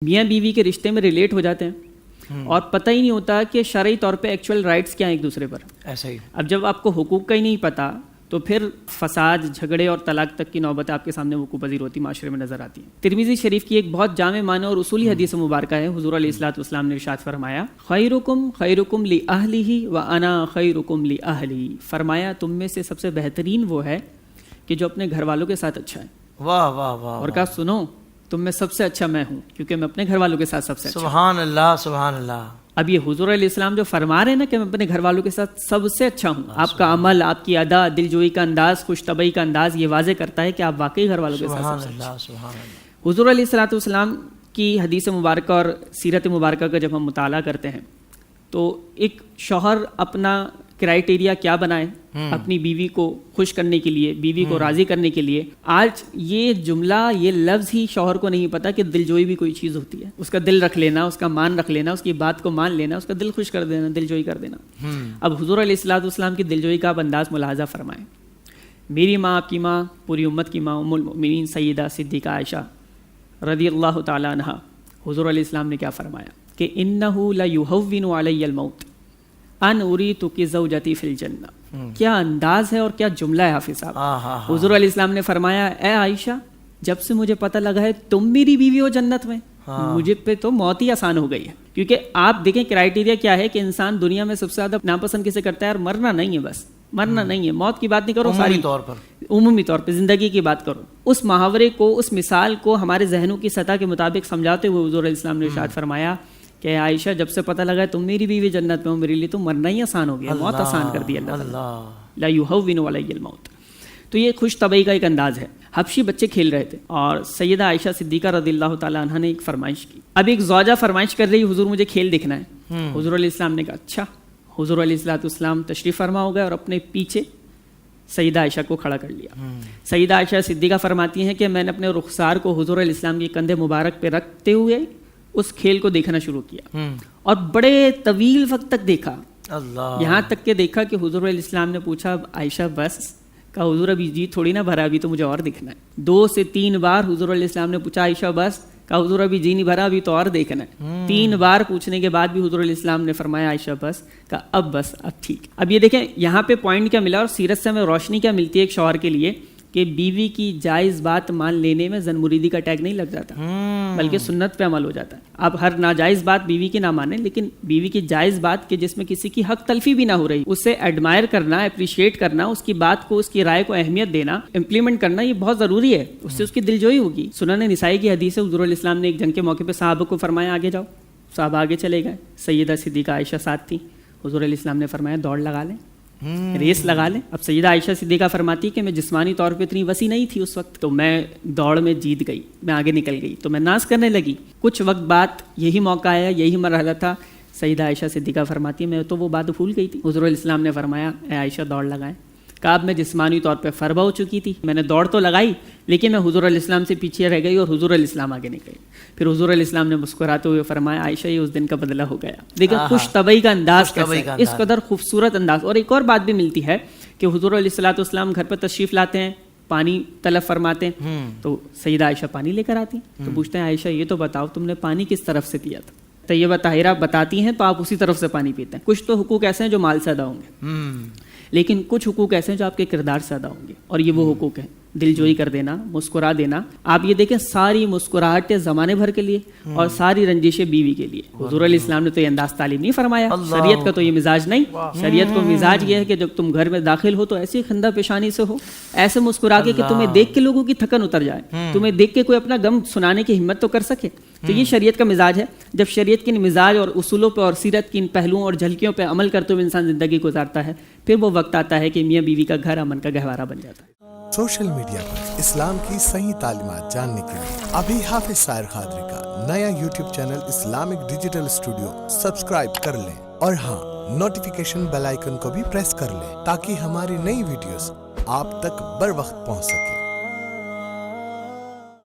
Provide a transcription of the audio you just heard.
میاں بیوی کے رشتے میں ریلیٹ ہو جاتے ہیں اور پتہ ہی نہیں ہوتا کہ شرعی طور پہ ایکچوئل رائٹس کیا ہیں ایک دوسرے پر. ایسا ہی. اب جب آپ کو حقوق کا ہی نہیں پتہ تو پھر فساد، جھگڑے اور طلاق تک کی نوبت آپ کے سامنے وقوع پذیر ہوتی معاشرے میں نظر آتی ہیں. ترمذی شریف کی ایک بہت جامع معنی اور اصولی حدیث مبارکہ ہے. حضور علیہ الصلوۃ والسلام نے ارشاد فرمایا، خیرکم خیرکم لأہلہ وانا خیرکم لأہلی. فرمایا تم میں سے سب سے بہترین وہ ہے کہ جو اپنے گھر والوں کے ساتھ اچھا ہے. واہ واہ واہ. اور کہا سنو، تم میں سب سے اچھا میں ہوں کیونکہ میں اپنے گھر والوں کے ساتھ سب سے اچھا. سبحان اللہ سبحان اللہ. اب یہ حضور علیہ السلام جو فرما رہے ہیں نا کہ میں اپنے گھر والوں کے ساتھ سب سے اچھا ہوں، آپ کا عمل، آپ کی ادا، دل جوئی کا انداز، خوش طبعی کا انداز یہ واضح کرتا ہے کہ آپ واقعی گھر والوں کے ساتھ سب سے اچھا. سبحان اللہ. حضور علیہ الصلوۃ والسلام کی حدیث مبارکہ اور سیرت مبارکہ کا جب ہم مطالعہ کرتے ہیں تو ایک شوہر اپنا کرائٹیریا کیا بنائے اپنی بیوی کو خوش کرنے کے لیے، بیوی کو راضی کرنے کے لیے. آج یہ جملہ، یہ لفظ ہی شوہر کو نہیں پتا کہ دل جوئی بھی کوئی چیز ہوتی ہے. اس کا دل رکھ لینا، اس کا مان رکھ لینا، اس کی بات کو مان لینا، اس کا دل خوش کر دینا، دل جوئی کر دینا. اب حضور علیہ الصلوۃ والسلام کی دل جوئی کا آپ انداز ملاحظہ فرمائیں. میری ماں، آپ کی ماں، پوری امت کی ماں، ام المؤمنین سیدہ صدیقہ عائشہ رضی اللہ تعالیٰ عنہا، حضور علیہ السلام نے کیا فرمایا کہ انہ لیہون علی الموت ان اریت کی زوجتی فی الجنہ. کیا انداز ہے اور کیا جملہ ہے حافظ صاحب. حضور علیہ السلام نے فرمایا، اے عائشہ جب سے مجھے پتہ لگا ہے تم میری بیوی ہو جنت میں، مجھے پہ تو موت ہی آسان ہو گئی ہے. کیونکہ آپ دیکھیں کرائٹیریا کیا ہے کہ انسان دنیا میں سب سے زیادہ ناپسند کسے کرتا ہے، اور مرنا نہیں ہے. بس مرنا نہیں ہے، موت کی بات نہیں کرو، ساری عمومی طور پر زندگی کی بات کرو. اس محاورے کو، اس مثال کو ہمارے ذہنوں کی سطح کے مطابق سمجھاتے ہوئے حضور علیہ السلام نے ارشاد فرمایا کہ عائشہ جب سے پتہ لگا ہے تم میری بیوی جنت میں ہو، میرے لیے تو مرنا ہی آسان ہو گیا، موت آسان کر دی اللہ تعالیٰ. لا یہون علی الموت. تو یہ خوش طبعی کا ایک انداز ہے. حبشی بچے کھیل رہے تھے اور سیدہ عائشہ صدیقہ رضی اللہ تعالیٰ عنہا نے ایک فرمائش کی. اب ایک زوجہ فرمائش کر رہی، حضور مجھے کھیل دیکھنا ہے. حضور علیہ السلام نے کہا اچھا. حضور علیہ الصلوۃ والسلام تشریف فرما ہو گئے اور اپنے پیچھے سیدہ عائشہ کو کھڑا کر لیا. سیدہ عائشہ صدیقہ فرماتی ہیں کہ میں نے اپنے رخسار کو حضور علیہ السلام کے کندھے مبارک پہ رکھتے ہوئے اس کھیل کو دیکھنا شروع کیا اور بڑے طویل وقت تک دیکھا. یہاں تک کہ دیکھا کہ حضور علیہ السلام نے پوچھا عائشہ بس؟ کہا حضور ابھی جی تھوڑی نہ بھرا، ابھی تو مجھے اور دیکھنا ہے. 2 سے 3 بار حضور علیہ السلام نے پوچھا عائشہ بس؟ کہا حضور ابھی جی نہیں بھرا، ابھی تو اور دیکھنا ہے. 3 بار پوچھنے کے بعد بھی حضور علیہ السلام نے فرمایا عائشہ بس؟ کہا اب بس، اب ٹھیک. اب یہ دیکھیں یہاں پہ پوائنٹ کیا ملا اور سیرت سے ہمیں روشنی کیا ملتی ہے ایک شوہر کے لیے کہ بیوی کی جائز بات مان لینے میں زن مریدی کا ٹیگ نہیں لگ جاتا بلکہ سنت پہ عمل ہو جاتا ہے. آپ ہر ناجائز بات بیوی کی نہ مانیں، لیکن بیوی کی جائز بات کہ جس میں کسی کی حق تلفی بھی نہ ہو رہی، اسے ایڈمائر کرنا، اپریشیٹ کرنا، اس کی بات کو، اس کی رائے کو اہمیت دینا، امپلیمنٹ کرنا، یہ بہت ضروری ہے. اس سے اس کی دل جوئی ہوگی. سنن نسائی کی حدیث ہے، حضور علیہ السلام نے ایک جنگ کے موقع پہ صحابہ کو فرمایا آگے جاؤ. صحابہ آگے چلے گئے. سیدہ صدیقہ عائشہ ساتھ تھی. حضور علیہ السلام نے فرمایا دوڑ لگا لیں، ریس لگا لیں. اب سیدہ عائشہ صدیقہ فرماتی کہ میں جسمانی طور پہ اتنی وسیع نہیں تھی اس وقت، تو میں دوڑ میں جیت گئی، میں آگے نکل گئی تو میں ناز کرنے لگی. کچھ وقت بعد یہی موقع آیا، یہی مرحلہ تھا. سیدہ عائشہ صدیقہ فرماتی میں تو وہ بات بھول گئی تھی. حضور علیہ السلام نے فرمایا اے عائشہ دوڑ لگائیں. کہا اب میں جسمانی طور پہ فربہ ہو چکی تھی، میں نے دوڑ تو لگائی لیکن میں حضور علیہ السلام سے پیچھے رہ گئی اور حضور علیہ السلام آگے نکل گئے. پھر حضور علیہ السلام نے مسکراتے ہوئے فرمایا عائشہ یہ اس دن کا بدلہ ہو گیا. دیکھیں خوش طبعی کا انداز کیسا ہے، اس قدر خوبصورت انداز. اور ایک اور بات بھی ملتی ہے کہ حضور علیہ الصلوۃ والسلام گھر پر تشریف لاتے ہیں، پانی طلب فرماتے ہیں تو سیدہ عائشہ پانی لے کر آتی ہیں. تو پوچھتے ہیں عائشہ یہ تو بتاؤ تم نے پانی کس طرف سے پیا تھا؟ طیبہ طاہرہ بتاتی ہیں تو آپ اسی طرف سے پانی پیتے ہیں. کچھ تو حقوق ایسے ہیں جو مال سے ادا ہوں گے، لیکن کچھ حقوق ایسے ہیں جو آپ کے کردار سے ادا ہوں گے، اور یہ وہ حقوق ہیں دل جوئی کر دینا، مسکرا دینا. آپ یہ دیکھیں ساری مسکراہٹیں زمانے بھر کے لیے اور ساری رنجشیں بیوی کے لیے. حضور علیہ السلام نے تو یہ انداز تعلیم نہیں فرمایا، شریعت کا تو یہ مزاج نہیں. شریعت کو مزاج یہ ہے کہ جب تم گھر میں داخل ہو تو ایسی خندہ پیشانی سے ہو، ایسے مسکرا کے کہ تمہیں دیکھ کے لوگوں کی تھکن اتر جائے، تمہیں دیکھ کے کوئی اپنا غم سنانے کی ہمت تو کر سکے. تو یہ شریعت کا مزاج ہے. جب شریعت کے مزاج اور اصولوں پہ اور سیرت کی ان پہلوؤں اور جھلکیوں پہ عمل کرتے ہوئے انسان زندگی گزارتا ہے، پھر وہ وقت آتا ہے کہ میاں بیوی کا گھر امن کا گہوارہ بن جاتا ہے. سوشل میڈیا پر اسلام کی صحیح تعلیمات جاننے کے لیے ابھی حافظ سائر قادری کا نیا YouTube channel Islamic digital studio subscribe کر لیں، اور ہاں نوٹیفیکیشن بیل آئیکن کو بھی پریس کر لیں تاکہ ہماری نئی ویڈیوز آپ تک بر وقت پہنچ سکے.